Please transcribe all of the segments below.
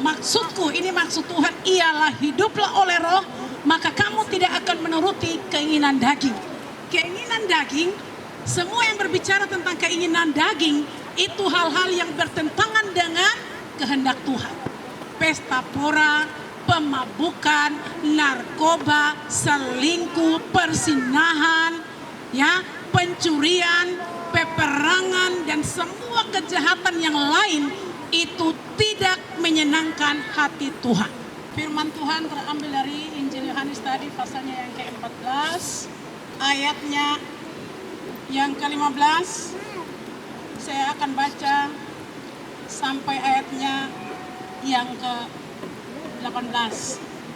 Maksudku, ini maksud Tuhan ialah hiduplah oleh roh, maka kamu tidak akan menuruti keinginan daging. Keinginan daging, semua yang berbicara tentang keinginan daging, itu hal-hal yang bertentangan dengan kehendak Tuhan. Pesta pora, pemabukan, narkoba, selingkuh, persinahan, ya, pencurian, peperangan, dan semua kejahatan yang lain itu tidak menyenangkan hati Tuhan. Firman Tuhan terambil dari Injil Yohanes tadi, pasalnya yang ke-14, ayatnya yang ke-15. Saya akan baca sampai ayatnya yang ke-18.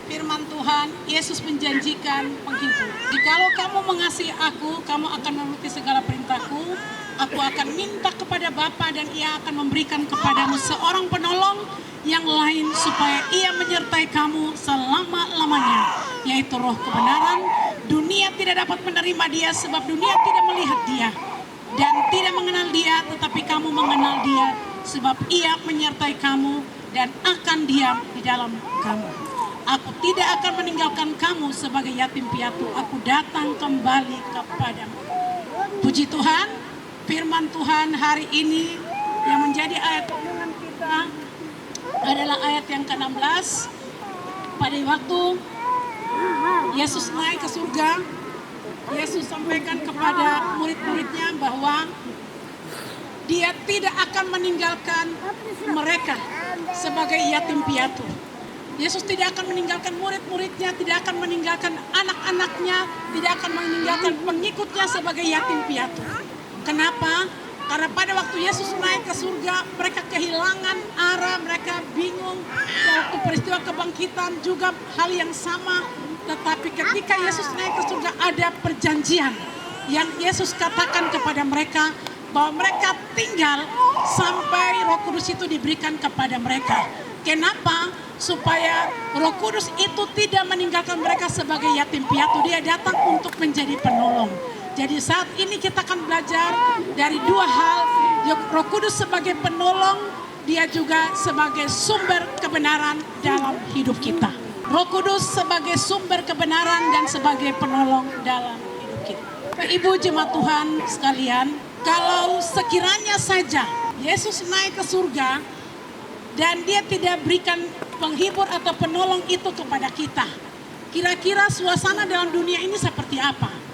Firman Tuhan, Yesus menjanjikan penghibur. Jikalau kamu mengasihi aku, kamu akan menuruti segala perintahku. Aku akan minta kepada Bapa dan ia akan memberikan kepadamu seorang penolong yang lain supaya ia menyertai kamu selama-lamanya, yaitu roh kebenaran. Dunia tidak dapat menerima dia sebab dunia tidak melihat dia dan tidak mengenal dia, tetapi kamu mengenal dia sebab ia menyertai kamu dan akan diam di dalam kamu. Aku tidak akan meninggalkan kamu sebagai yatim piatu. Aku datang kembali kepadamu. Puji Tuhan. Firman Tuhan hari ini yang menjadi ayat renungan kita adalah ayat yang ke-16. Pada waktu Yesus naik ke surga, Yesus sampaikan kepada murid-muridnya bahwa dia tidak akan meninggalkan mereka sebagai yatim piatu. Yesus tidak akan meninggalkan murid-muridnya, tidak akan meninggalkan anak-anaknya, tidak akan meninggalkan pengikutnya sebagai yatim piatu. Kenapa? Karena pada waktu Yesus naik ke surga, mereka kehilangan arah, mereka bingung. Waktu peristiwa kebangkitan juga hal yang sama. Tetapi ketika Yesus naik ke surga, ada perjanjian yang Yesus katakan kepada mereka bahwa mereka tinggal sampai Roh Kudus itu diberikan kepada mereka. Kenapa? Supaya Roh Kudus itu tidak meninggalkan mereka sebagai yatim piatu. Dia datang untuk menjadi penolong. Jadi saat ini kita akan belajar dari dua hal. Roh Kudus sebagai penolong, dia juga sebagai sumber kebenaran dalam hidup kita. Roh Kudus sebagai sumber kebenaran dan sebagai penolong dalam hidup kita. Ibu jemaat Tuhan sekalian, kalau sekiranya saja Yesus naik ke surga dan dia tidak berikan penghibur atau penolong itu kepada kita, kira-kira suasana dalam dunia ini seperti apa?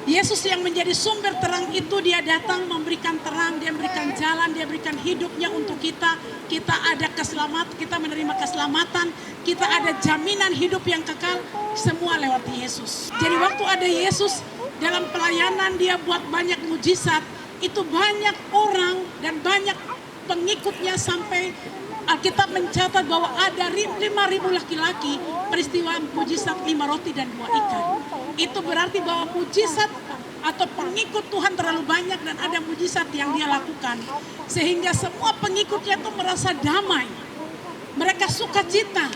Yesus yang menjadi sumber terang itu, dia datang memberikan terang, dia memberikan jalan, dia berikan hidupnya untuk kita. Kita ada keselamatan, kita menerima keselamatan, kita ada jaminan hidup yang kekal, semua lewat Yesus. Jadi waktu ada Yesus dalam pelayanan, dia buat banyak mujizat, itu banyak orang dan banyak pengikutnya sampai Alkitab mencatat bahwa ada 5.000 laki-laki peristiwa mujizat 5 roti dan 2 ikan. Itu berarti bahwa mujizat atau pengikut Tuhan terlalu banyak dan ada mujizat yang dia lakukan. Sehingga semua pengikutnya itu merasa damai. Mereka sukacita.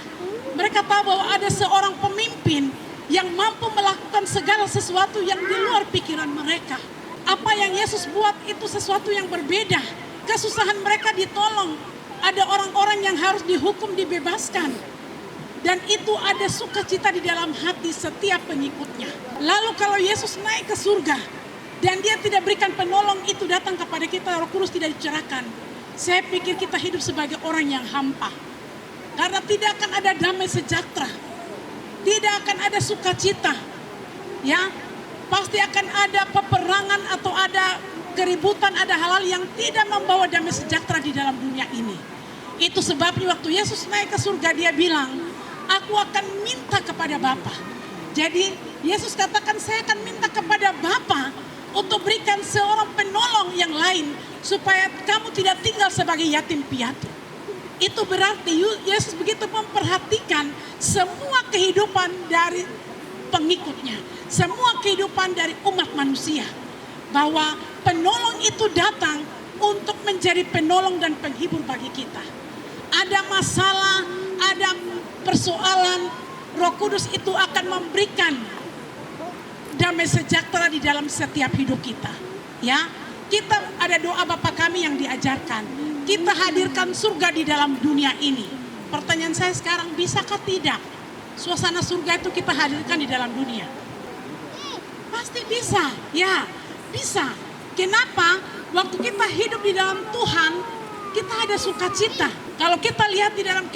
Mereka tahu bahwa ada seorang pemimpin yang mampu melakukan segala sesuatu yang di luar pikiran mereka. Apa yang Yesus buat itu sesuatu yang berbeda. Kesusahan mereka ditolong. Ada orang-orang yang harus dihukum dibebaskan. Dan itu ada sukacita di dalam hati setiap pengikutnya. Lalu kalau Yesus naik ke surga dan dia tidak berikan penolong itu datang kepada kita, Roh Kudus tidak dicerahkan. Saya pikir kita hidup sebagai orang yang hampa. Karena tidak akan ada damai sejahtera. Tidak akan ada sukacita. Ya, pasti akan ada peperangan atau ada keributan, ada hal-hal yang tidak membawa damai sejahtera di dalam dunia ini. Itu sebabnya waktu Yesus naik ke surga dia bilang, aku akan minta kepada Bapa. Jadi Yesus katakan saya akan minta kepada Bapa untuk berikan seorang penolong yang lain supaya kamu tidak tinggal sebagai yatim piatu. Itu berarti Yesus begitu memperhatikan semua kehidupan dari pengikutnya, semua kehidupan dari umat manusia. Bahwa penolong itu datang untuk menjadi penolong dan penghibur bagi kita. Ada masalah, ada persoalan, Roh Kudus itu akan memberikan damai sejahtera di dalam setiap hidup kita. Ya, kita ada doa Bapa kami yang diajarkan. Kita hadirkan surga di dalam dunia ini. Pertanyaan saya sekarang, bisakah tidak suasana surga itu kita hadirkan di dalam dunia? Pasti bisa, ya bisa. Kenapa? Waktu kita hidup di dalam Tuhan, kita ada sukacita. Kalau kita lihat di dalam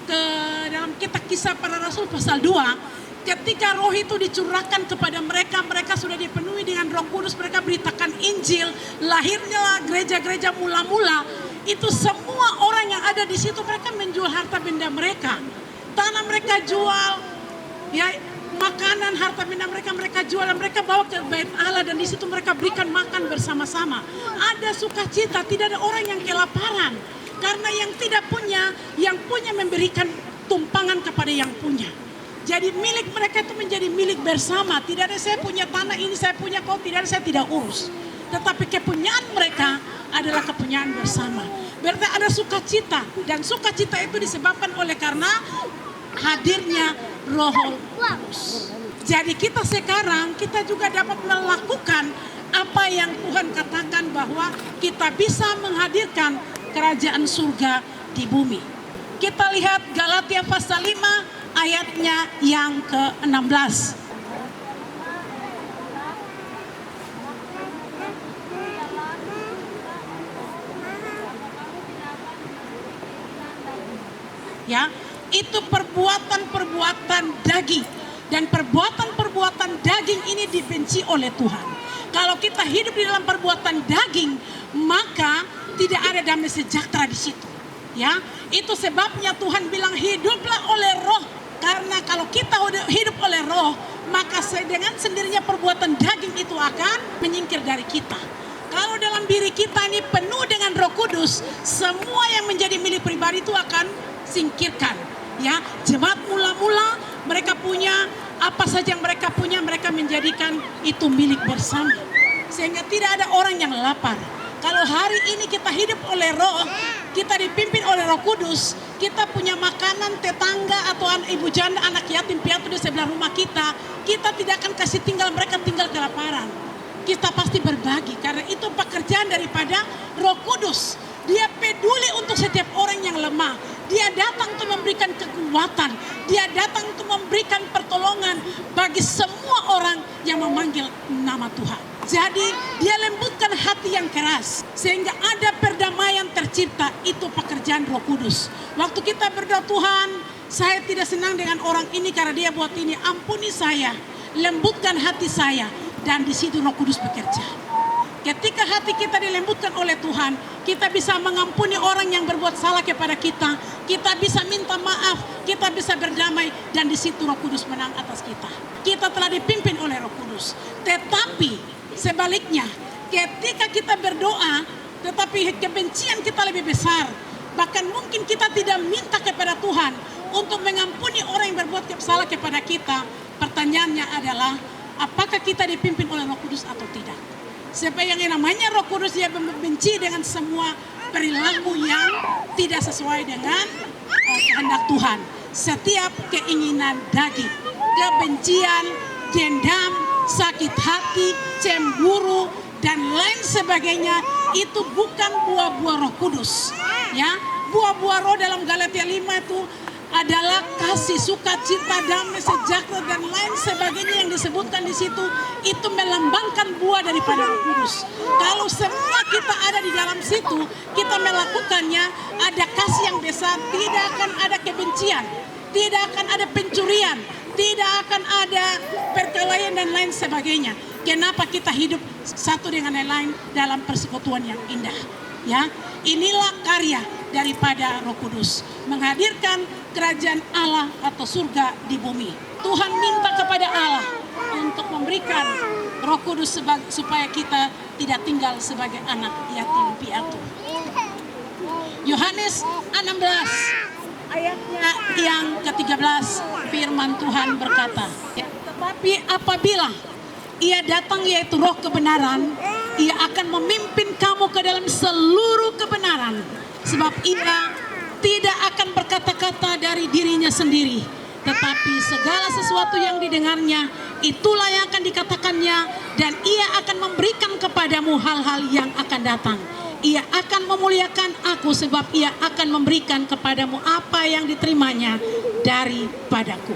dalam kitab Kisah Para Rasul pasal 2, ketika roh itu dicurahkan kepada mereka, mereka sudah dipenuhi dengan Roh Kudus, mereka beritakan Injil, lahirnya gereja-gereja mula-mula. Itu semua orang yang ada di situ, mereka menjual harta benda mereka. Tanah mereka jual, ya, makanan, harta benda mereka jual, dan mereka bawa ke bait Allah, dan di situ mereka berikan makan bersama-sama. Ada sukacita, tidak ada orang yang kelaparan. Karena yang tidak punya, yang punya memberikan tumpangan kepada yang punya. Jadi milik mereka itu menjadi milik bersama. Tidak ada saya punya tanah ini, saya punya kau, tidak ada, saya tidak urus. Tetapi kepunyaan mereka adalah kepunyaan bersama. Berarti ada sukacita, dan sukacita itu disebabkan oleh karena hadirnya Roh Kudus. Jadi kita sekarang, kita juga dapat melakukan apa yang Tuhan katakan, bahwa kita bisa menghadirkan kerajaan surga di bumi. Kita lihat Galatia pasal 5 ayatnya yang ke-16. Ya, itu perbuatan-perbuatan daging, dan perbuatan-perbuatan daging ini dibenci oleh Tuhan. Kalau kita hidup di dalam perbuatan daging, maka tidak ada damai sejahtera di situ. Ya, itu sebabnya Tuhan bilang hiduplah oleh Roh. Karena kalau kita hidup oleh Roh, maka dengan sendirinya perbuatan daging itu akan menyingkir dari kita. Kalau dalam diri kita ini penuh dengan Roh Kudus, semua yang menjadi milik pribadi itu akan singkirkan. Ya, jemaat mula-mula mereka punya apa saja yang mereka punya, mereka menjadikan itu milik bersama, sehingga tidak ada orang yang lapar. Kalau hari ini kita hidup oleh Roh, kita dipimpin oleh Roh Kudus, kita punya makanan, tetangga atau ibu janda, anak yatim piatu di sebelah rumah kita, kita tidak akan kasih tinggal mereka tinggal kelaparan. Kita pasti berbagi, karena itu pekerjaan daripada Roh Kudus. Dia peduli untuk setiap orang yang lemah. Dia datang untuk memberikan kekuatan. Dia datang untuk memberikan pertolongan bagi semua orang yang memanggil nama Tuhan. Jadi dia lembutkan hati yang keras, sehingga ada perdamaian tercipta. Itu pekerjaan Roh Kudus. Waktu kita berdoa, Tuhan, saya tidak senang dengan orang ini karena dia buat ini, ampuni saya, lembutkan hati saya. Dan di situ Roh Kudus bekerja. Ketika hati kita dilembutkan oleh Tuhan, kita bisa mengampuni orang yang berbuat salah kepada kita. Kita bisa minta maaf, kita bisa berdamai, dan di situ Roh Kudus menang atas kita. Kita telah dipimpin oleh Roh Kudus. Tetapi sebaliknya, ketika kita berdoa, tetapi kebencian kita lebih besar, bahkan mungkin kita tidak minta kepada Tuhan untuk mengampuni orang yang berbuat salah kepada kita. Pertanyaannya adalah, apakah kita dipimpin oleh Roh Kudus atau tidak? Sebab yang namanya Roh Kudus, dia membenci dengan semua perilaku yang tidak sesuai dengan kehendak Tuhan. Setiap keinginan daging, kebencian, dendam, sakit hati, cemburu, dan lain sebagainya, itu bukan buah-buah Roh Kudus. Ya, buah-buah Roh dalam Galatia 5 itu adalah kasih, sukacita, damai, sejahtera, dan lain sebagainya yang disebutkan di situ. Itu melambangkan buah daripada Roh Kudus. Kalau semua kita ada di dalam situ, kita melakukannya, ada kasih yang besar, tidak akan ada kebencian, tidak akan ada pencurian, tidak akan ada perkelahian dan lain sebagainya. Kenapa kita hidup satu dengan yang lain dalam persekutuan yang indah? Ya, inilah karya daripada Roh Kudus, menghadirkan kerajaan Allah atau surga di bumi. Tuhan minta kepada Allah untuk memberikan Roh Kudus supaya kita tidak tinggal sebagai anak yatim piatu. Yohanes 16 ayatnya yang ke-13, firman Tuhan berkata, tetapi apabila Ia datang, yaitu Roh kebenaran, Ia akan memimpin kamu ke dalam seluruh kebenaran. Sebab Ia tidak akan berkata-kata dari dirinya sendiri, tetapi segala sesuatu yang didengarnya, itulah yang akan dikatakannya, dan Ia akan memberikan kepadamu hal-hal yang akan datang. ia akan memuliakan aku sebab ia akan memberikan kepadamu apa yang diterimanya daripadaku.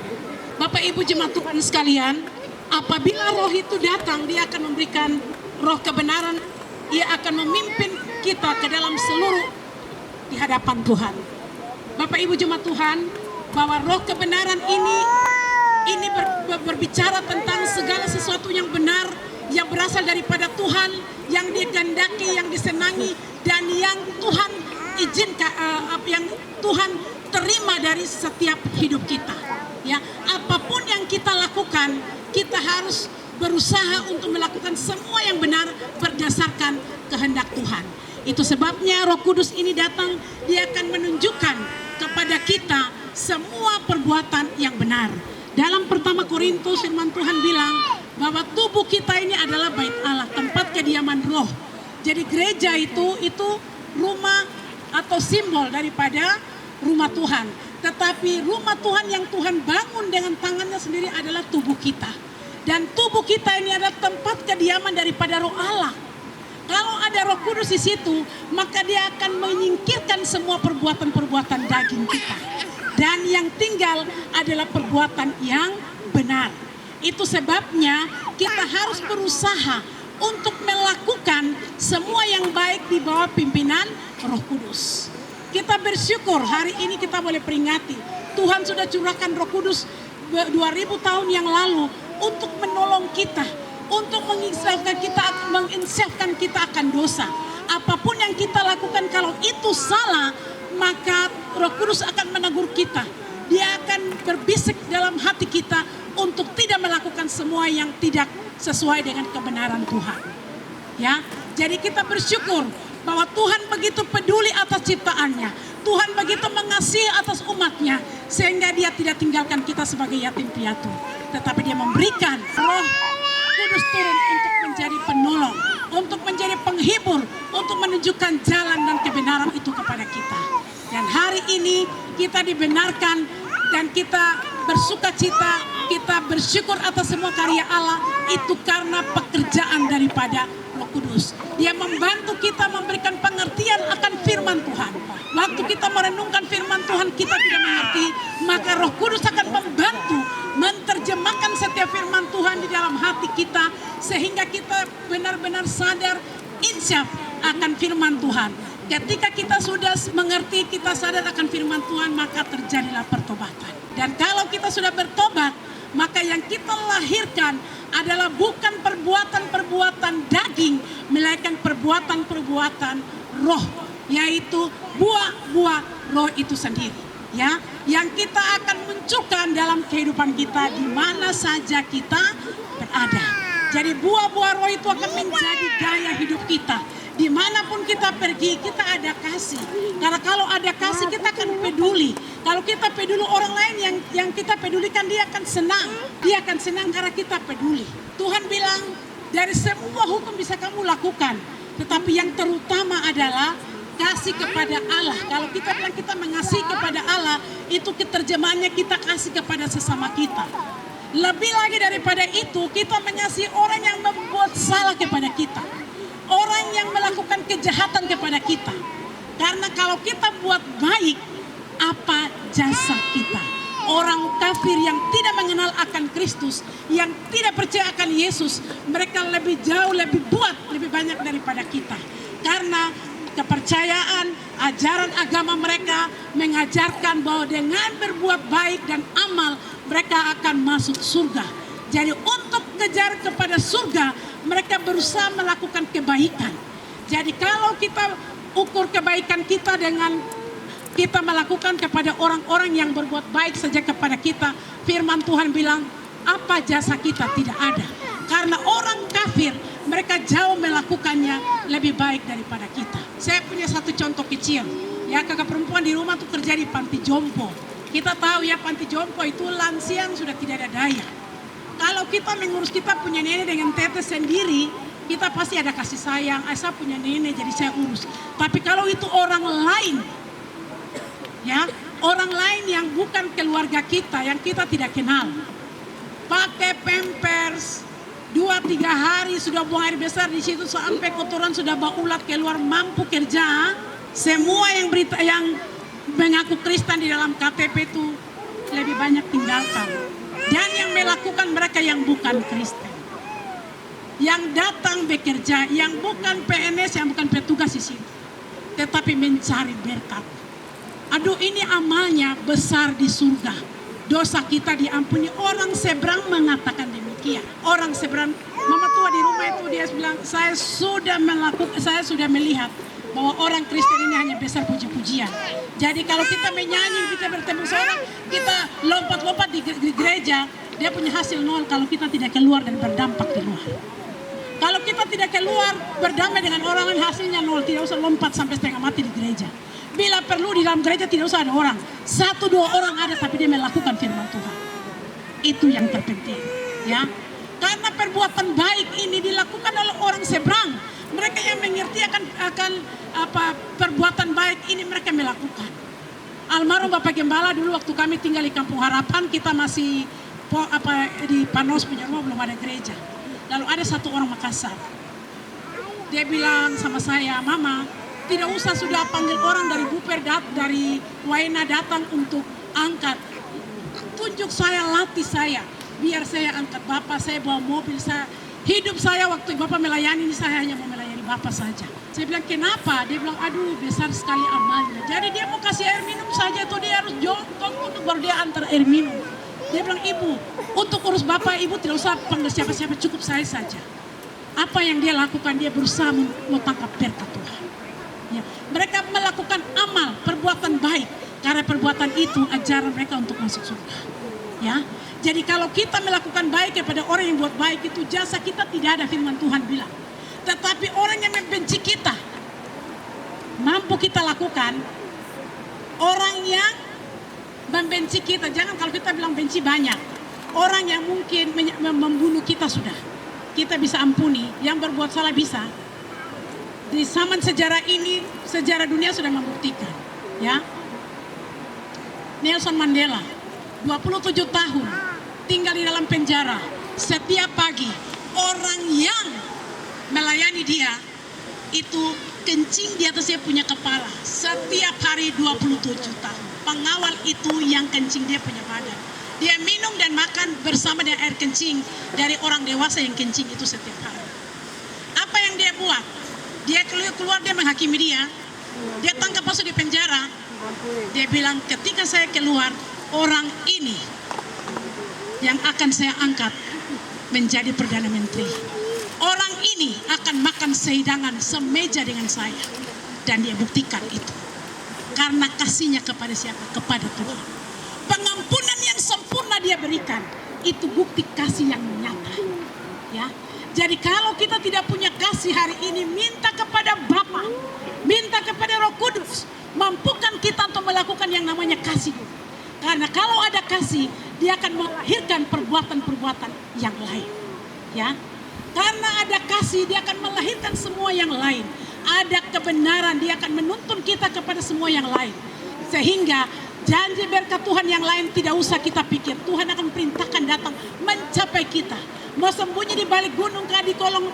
Bapak Ibu jemaat Tuhan sekalian, apabila roh itu datang, dia akan memberikan roh kebenaran, ia akan memimpin kita ke dalam seluruh di hadapan Tuhan. Bapak Ibu jemaat Tuhan, bahwa roh kebenaran ini berbicara tentang segala sesuatu yang benar, yang berasal daripada Tuhan, yang digandaki, yang disenangi, dan yang Tuhan izinkan, yang Tuhan terima dari setiap hidup kita. Ya, apapun yang kita lakukan, kita harus berusaha untuk melakukan semua yang benar berdasarkan kehendak Tuhan. Itu sebabnya Roh Kudus ini datang, dia akan menunjukkan kepada kita semua perbuatan yang benar. Dalam pertama Korintus firman Tuhan bilang bahwa tubuh kita ini adalah bait Allah, tempat kediaman roh. Jadi gereja itu rumah atau simbol daripada rumah Tuhan. Tetapi rumah Tuhan yang Tuhan bangun dengan tangannya sendiri adalah tubuh kita. Dan tubuh kita ini adalah tempat kediaman daripada roh Allah. Kalau ada Roh Kudus di situ, maka dia akan menyingkirkan semua perbuatan-perbuatan daging kita. Dan yang tinggal adalah perbuatan yang benar. Itu sebabnya kita harus berusaha untuk melakukan semua yang baik di bawah pimpinan Roh Kudus. Kita bersyukur hari ini kita boleh peringati Tuhan sudah curahkan Roh Kudus 2000 tahun yang lalu untuk menolong kita, untuk menginsafkan kita akan dosa. Apapun yang kita lakukan kalau itu salah, maka Roh Kudus akan menegur kita. Dia akan berbisik dalam hati kita untuk tidak melakukan semua yang tidak sesuai dengan kebenaran Tuhan. Ya, jadi kita bersyukur bahwa Tuhan begitu peduli atas ciptaannya. Tuhan begitu mengasihi atas umatnya, sehingga dia tidak tinggalkan kita sebagai yatim piatu. Tetapi dia memberikan Roh Kudus turun untuk menjadi penolong, untuk menjadi penghibur, untuk menunjukkan jalan dan kebenaran itu kepada kita. Dan hari ini kita dibenarkan dan kita bersuka cita, kita bersyukur atas semua karya Allah itu karena pekerjaan daripada Roh Kudus. Dia membantu kita memberikan pengertian akan firman Tuhan. Waktu kita merenungkan firman Tuhan kita tidak mengerti, maka Roh Kudus akan membantu menerjemahkan setiap firman Tuhan di dalam hati kita sehingga kita benar-benar sadar insyaf akan firman Tuhan. Ketika kita sudah mengerti, kita sadar akan firman Tuhan, maka terjadilah pertobatan. Dan kalau kita sudah bertobat, maka yang kita lahirkan adalah bukan perbuatan-perbuatan daging, melainkan perbuatan-perbuatan roh, yaitu buah-buah roh itu sendiri. Ya, yang kita akan munculkan dalam kehidupan kita di mana saja kita berada. Jadi buah-buah roh itu akan menjadi gaya hidup kita. Dimanapun kita pergi, kita ada kasih. Karena kalau ada kasih, kita akan peduli. Kalau kita peduli orang lain yang kita pedulikan, dia akan senang. Dia akan senang karena kita peduli. Tuhan bilang, dari semua hukum bisa kamu lakukan. Tetapi yang terutama adalah kasih kepada Allah. Kalau kita bilang kita mengasihi kepada Allah, itu terjemahannya kita kasih kepada sesama kita. Lebih lagi daripada itu, kita mengasihi orang yang membuat salah kepada kita. Orang yang melakukan kejahatan kepada kita. Karena kalau kita buat baik, apa jasa kita? Orang kafir yang tidak mengenal akan Kristus, yang tidak percaya akan Yesus, mereka lebih jauh, lebih banyak daripada kita. Karena kepercayaan, ajaran agama mereka mengajarkan bahwa dengan berbuat baik dan amal, mereka akan masuk surga. Jadi untuk kejar kepada surga, mereka berusaha melakukan kebaikan. Jadi kalau kita ukur kebaikan kita dengan kita melakukan kepada orang-orang yang berbuat baik saja kepada kita, firman Tuhan bilang, apa jasa kita? Tidak ada. Karena orang kafir, mereka jauh melakukannya lebih baik daripada kita. Saya punya satu contoh kecil. Ya, kakak perempuan di rumah tuh kerja di panti jompo. Kita tahu ya, panti jompo itu lansia yang sudah tidak ada daya. Kalau kita mengurus, kita punya nenek dengan tete sendiri, kita pasti ada kasih sayang. Saya punya nenek jadi saya urus. Tapi kalau itu orang lain, ya, orang lain yang bukan keluarga kita, yang kita tidak kenal, pakai pampers, 2-3 hari sudah buang air besar di situ sampai kotoran sudah baulat keluar, mampu kerja. Semua yang mengaku Kristen di dalam KTP itu lebih banyak tinggalkan. Dan yang melakukan mereka yang bukan Kristen, yang datang bekerja, yang bukan PNS, yang bukan petugas di sini, tetapi mencari berkat. Aduh, ini amalnya besar di surga. Dosa kita diampuni. Orang seberang mengatakan demikian. Orang seberang, mama tua di rumah itu dia bilang, saya sudah melihat bahwa orang Kristen ini hanya besar puji-pujian. Jadi kalau kita menyanyi, kita bertemu seorang, kita lompat-lompat di gereja, dia punya hasil nol kalau kita tidak keluar dan berdampak di luar. Kalau kita tidak keluar berdamai dengan orang lain, hasilnya nol. Tidak usah lompat sampai setengah mati di gereja. Bila perlu di dalam gereja tidak usah ada orang. 1-2 orang ada tapi dia melakukan firman Tuhan. Itu yang terpenting, ya. Karena perbuatan baik ini dilakukan oleh orang seberang. Mereka yang mengerti akan perbuatan baik ini mereka melakukan. Almarhum Bapak Gembala dulu waktu kami tinggal di Kampung Harapan, kita masih di Panos punya rumah, belum ada gereja. Lalu ada satu orang Makassar. Dia bilang sama saya, Mama, tidak usah sudah panggil orang dari Buper, dari Waina datang untuk angkat. Tunjuk saya, latih saya. Biar saya angkat Bapak, saya bawa mobil, hidup saya waktu Bapak melayani ini saya hanya mau melayani Bapak saja. Saya bilang kenapa? Dia bilang aduh besar sekali amalnya. Jadi dia mau kasih air minum saja atau dia harus jongkok untuk baru dia antar air minum. Dia bilang ibu untuk urus Bapak ibu tidak usah panggil siapa-siapa, cukup saya saja. Apa yang dia lakukan, dia berusaha mau tangkap berkat Tuhan. Ya, mereka melakukan amal, perbuatan baik. Karena perbuatan itu ajaran mereka untuk masuk surga. Ya, jadi kalau kita melakukan baik kepada orang yang buat baik itu jasa kita tidak ada, firman Tuhan bilang. Tetapi orang yang membenci kita, mampu kita lakukan. Orang yang membenci kita, jangan kalau kita bilang benci banyak. Orang yang mungkin membunuh kita sudah, kita bisa ampuni. Yang berbuat salah bisa. Di zaman sejarah ini, sejarah dunia sudah membuktikan. Ya, Nelson Mandela, 27 tahun, tinggal di dalam penjara. Setiap pagi, orang yang melayani dia, itu kencing di atas dia punya kepala. Setiap hari 27 tahun. Pengawal itu yang kencing dia punya badan. Dia minum dan makan bersama dengan air kencing dari orang dewasa yang kencing itu setiap hari. Apa yang dia buat? Dia keluar dia menghakimi dia. Dia tangkap masuk di penjara. Dia bilang ketika saya keluar, orang ini yang akan saya angkat menjadi Perdana Menteri. Orang ini akan makan sehidangan semeja dengan saya. Dan dia buktikan itu. Karena kasihnya kepada siapa? Kepada Tuhan. Pengampunan yang sempurna dia berikan. Itu bukti kasih yang nyata. Ya. Jadi kalau kita tidak punya kasih hari ini, minta kepada Bapa, minta kepada Roh Kudus, mampukan kita untuk melakukan yang namanya kasih. Karena kalau ada kasih, dia akan melahirkan perbuatan-perbuatan yang lain. Ya. Karena ada kasih, dia akan melahirkan semua yang lain. Ada kebenaran, dia akan menuntun kita kepada semua yang lain. Sehingga janji berkat Tuhan yang lain tidak usah kita pikir. Tuhan akan perintahkan datang mencapai kita. Mau sembunyi di balik gunung, di kolong,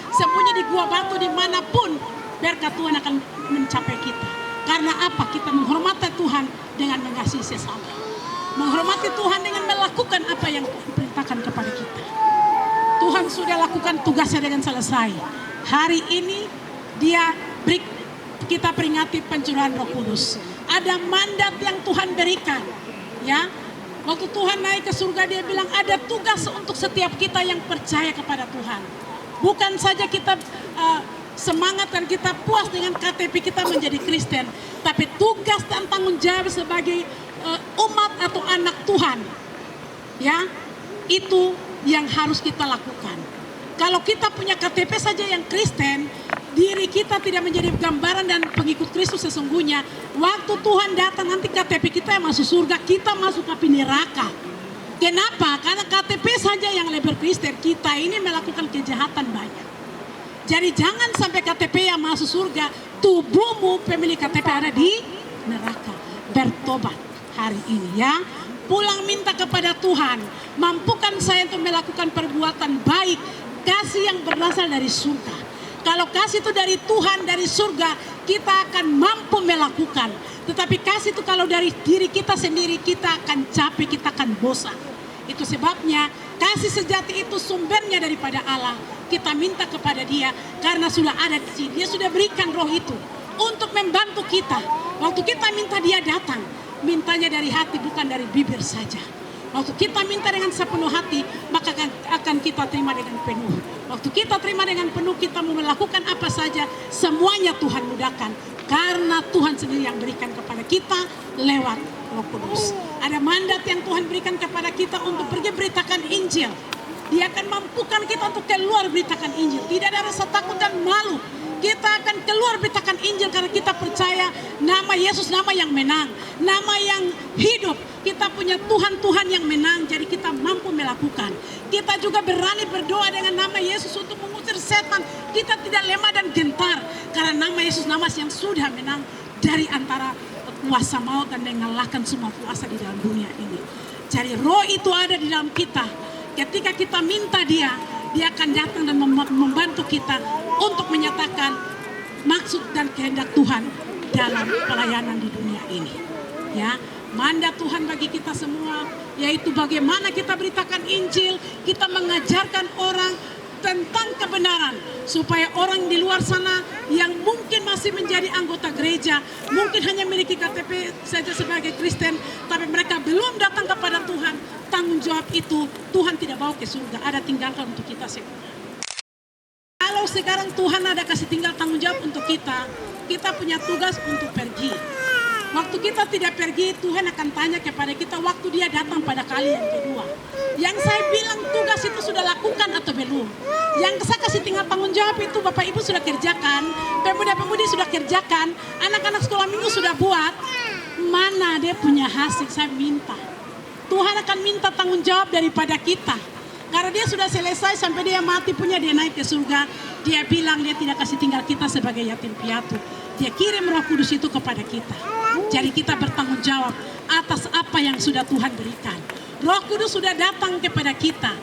sembunyi di gua batu, dimanapun berkat Tuhan akan mencapai kita. Karena apa? Kita menghormati Tuhan dengan mengasihi sesama. Menghormati Tuhan dengan melakukan apa yang Tuhan perintahkan kepada kita. Tuhan sudah lakukan tugasnya dengan selesai. Hari ini kita peringati pencurahan Roh Kudus. Ada mandat yang Tuhan berikan, ya. Waktu Tuhan naik ke surga dia bilang ada tugas untuk setiap kita yang percaya kepada Tuhan. Bukan saja kita semangat dan kita puas dengan KTP kita menjadi Kristen, tapi tugas dan tanggung jawab sebagai umat atau anak Tuhan, ya, itu yang harus kita lakukan. Kalau kita punya KTP saja yang Kristen, diri kita tidak menjadi gambaran dan pengikut Kristus sesungguhnya. Waktu Tuhan datang nanti KTP kita yang masuk surga, kita masuk api neraka. Kenapa? Karena KTP saja yang label Kristen, kita ini melakukan kejahatan banyak. Jadi jangan sampai KTP yang masuk surga, tubuhmu pemilik KTP ada di neraka. Bertobat hari ini, ya. Pulang minta kepada Tuhan, mampukan saya untuk melakukan perbuatan baik kasih yang berasal dari surga. Kalau kasih itu dari Tuhan, dari surga, kita akan mampu melakukan. Tetapi kasih itu kalau dari diri kita sendiri, kita akan capek, kita akan bosan. Itu sebabnya kasih sejati itu sumbernya daripada Allah. Kita minta kepada Dia karena sudah ada di sini. Dia sudah berikan roh itu untuk membantu kita. Waktu kita minta, Dia datang. Mintanya dari hati, bukan dari bibir saja. Waktu kita minta dengan sepenuh hati, maka akan kita terima dengan penuh. Waktu kita terima dengan penuh, kita mau melakukan apa saja, semuanya Tuhan mudahkan. Karena Tuhan sendiri yang berikan kepada kita lewat Roh Kudus. Ada mandat yang Tuhan berikan kepada kita untuk pergi beritakan Injil. Dia akan mampukan kita untuk keluar beritakan Injil. Tidak ada rasa takut dan malu. Kita akan keluar beritakan Injil karena kita percaya nama Yesus, nama yang menang, nama yang hidup. Kita punya Tuhan yang menang, jadi kita mampu melakukan. Kita juga berani berdoa dengan nama Yesus untuk mengusir setan. Kita tidak lemah dan gentar karena nama Yesus, nama yang sudah menang dari antara kuasa maut dan mengalahkan semua kuasa di dalam dunia ini. Jadi roh itu ada di dalam kita. Ketika kita minta Dia akan datang dan membantu kita untuk menyatakan maksud dan kehendak Tuhan dalam pelayanan di dunia ini. Ya, mandat Tuhan bagi kita semua yaitu bagaimana kita beritakan Injil, kita mengajarkan orang tentang kebenaran supaya orang di luar sana yang mungkin masih menjadi anggota gereja, mungkin hanya memiliki KTP saja sebagai Kristen, tapi mereka belum datang kepada Tuhan. Tanggung jawab itu Tuhan tidak bawa ke surga, ada tinggalkan untuk kita semua. Kalau sekarang Tuhan ada kasih tinggal tanggung jawab untuk kita punya tugas untuk pergi. Waktu kita tidak pergi, Tuhan akan tanya kepada kita waktu Dia datang pada kali yang kedua. Yang saya bilang tugas itu sudah lakukan atau belum? Yang saya kasih tinggal tanggung jawab itu Bapak Ibu sudah kerjakan, pemuda-pemudi sudah kerjakan, anak-anak sekolah minggu sudah buat. Mana dia punya hasil? Saya minta. Tuhan akan minta tanggung jawab daripada kita. Karena Dia sudah selesai sampai Dia mati punya, Dia naik ke surga. Dia bilang Dia tidak kasih tinggal kita sebagai yatim piatu. Dia kirim Roh Kudus itu kepada kita. Jadi kita bertanggung jawab atas apa yang sudah Tuhan berikan. Roh Kudus sudah datang kepada kita.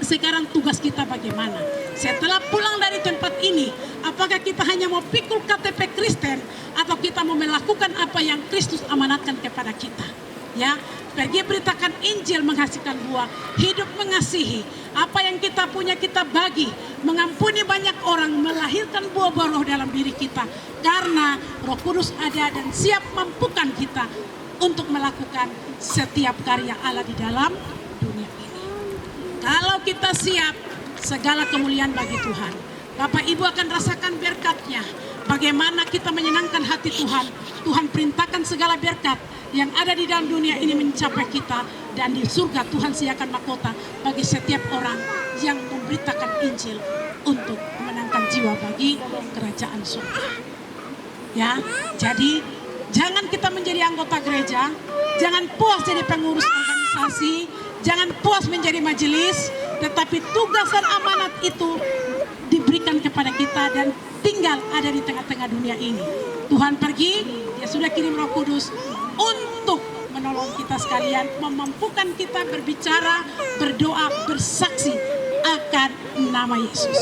Sekarang tugas kita bagaimana? Setelah pulang dari tempat ini, apakah kita hanya mau pikul KTP Kristen atau kita mau melakukan apa yang Kristus amanatkan kepada kita? Ya, pergi beritakan Injil, menghasilkan buah, hidup mengasihi. Apa yang kita punya kita bagi, mengampuni banyak orang, melahirkan buah-buah roh dalam diri kita. Karena Roh Kudus ada dan siap mampukan kita untuk melakukan setiap karya Allah di dalam dunia ini. Kalau kita siap, segala kemuliaan bagi Tuhan. Bapak Ibu akan rasakan berkatnya. Bagaimana kita menyenangkan hati Tuhan. Tuhan perintahkan segala berkat yang ada di dalam dunia ini mencapai kita. Dan di surga Tuhan sediakan mahkota bagi setiap orang yang memberitakan Injil untuk memenangkan jiwa bagi kerajaan surga. Ya, jadi jangan kita menjadi anggota gereja, jangan puas jadi pengurus organisasi, jangan puas menjadi majelis, tetapi tugas dan amanat itu diberikan kepada kita dan tinggal ada di tengah-tengah dunia ini. Tuhan pergi, Dia sudah kirim Roh Kudus untuk menolong kita sekalian, memampukan kita berbicara, berdoa, bersaksi akan nama Yesus.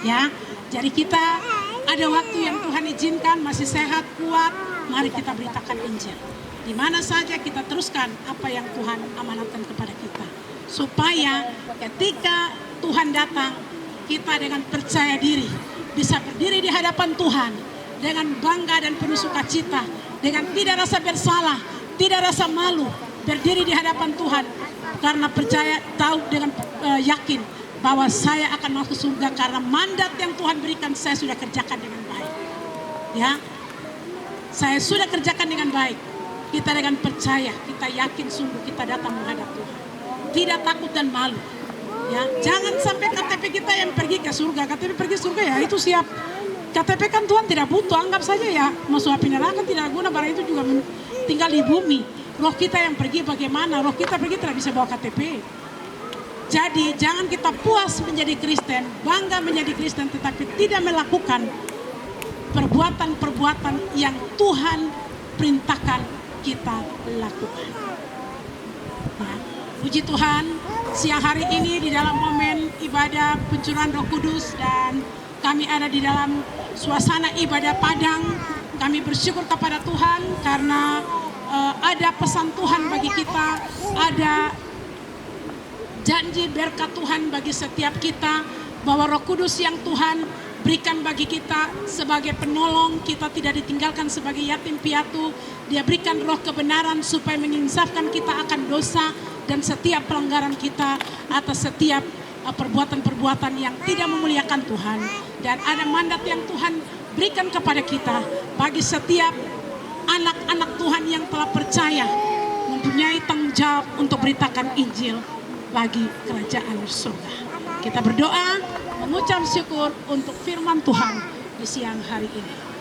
Ya, jadi kita ada waktu yang Tuhan izinkan, masih sehat, kuat, mari kita beritakan Injil. Di mana saja kita teruskan apa yang Tuhan amanatkan kepada kita. Supaya ketika Tuhan datang, kita dengan percaya diri bisa berdiri di hadapan Tuhan dengan bangga dan penuh sukacita, dengan tidak rasa bersalah, tidak rasa malu, berdiri di hadapan Tuhan karena percaya, tahu dengan yakin bahwa saya akan masuk surga karena mandat yang Tuhan berikan saya sudah kerjakan dengan baik. Ya, saya sudah kerjakan dengan baik. Kita dengan percaya, kita yakin sungguh kita datang menghadap Tuhan. Tidak takut dan malu. Ya, jangan sampai KTP kita yang pergi ke surga. KTP pergi surga ya itu siap. KTP kan Tuhan tidak butuh, anggap saja ya masuk api neraka tidak guna, barang itu juga tinggal di bumi. Roh kita yang pergi bagaimana? Roh kita pergi tidak bisa bawa KTP. Jadi jangan kita puas menjadi Kristen, bangga menjadi Kristen, tetapi tidak melakukan perbuatan-perbuatan yang Tuhan perintahkan kita lakukan. Ya, puji Tuhan, siang hari ini di dalam momen ibadah pencurahan Roh Kudus dan kami ada di dalam suasana ibadah padang. Kami bersyukur kepada Tuhan karena ada pesan Tuhan bagi kita, ada janji berkat Tuhan bagi setiap kita, bahwa Roh Kudus yang Tuhan berikan bagi kita sebagai penolong, kita tidak ditinggalkan sebagai yatim piatu. Dia berikan roh kebenaran supaya menginsafkan kita akan dosa dan setiap pelanggaran kita atas setiap perbuatan-perbuatan yang tidak memuliakan Tuhan. Dan ada mandat yang Tuhan berikan kepada kita bagi setiap anak-anak Tuhan yang telah percaya, mempunyai tanggung jawab untuk beritakan Injil bagi kerajaan surga. Kita berdoa, mengucap syukur untuk firman Tuhan di siang hari ini.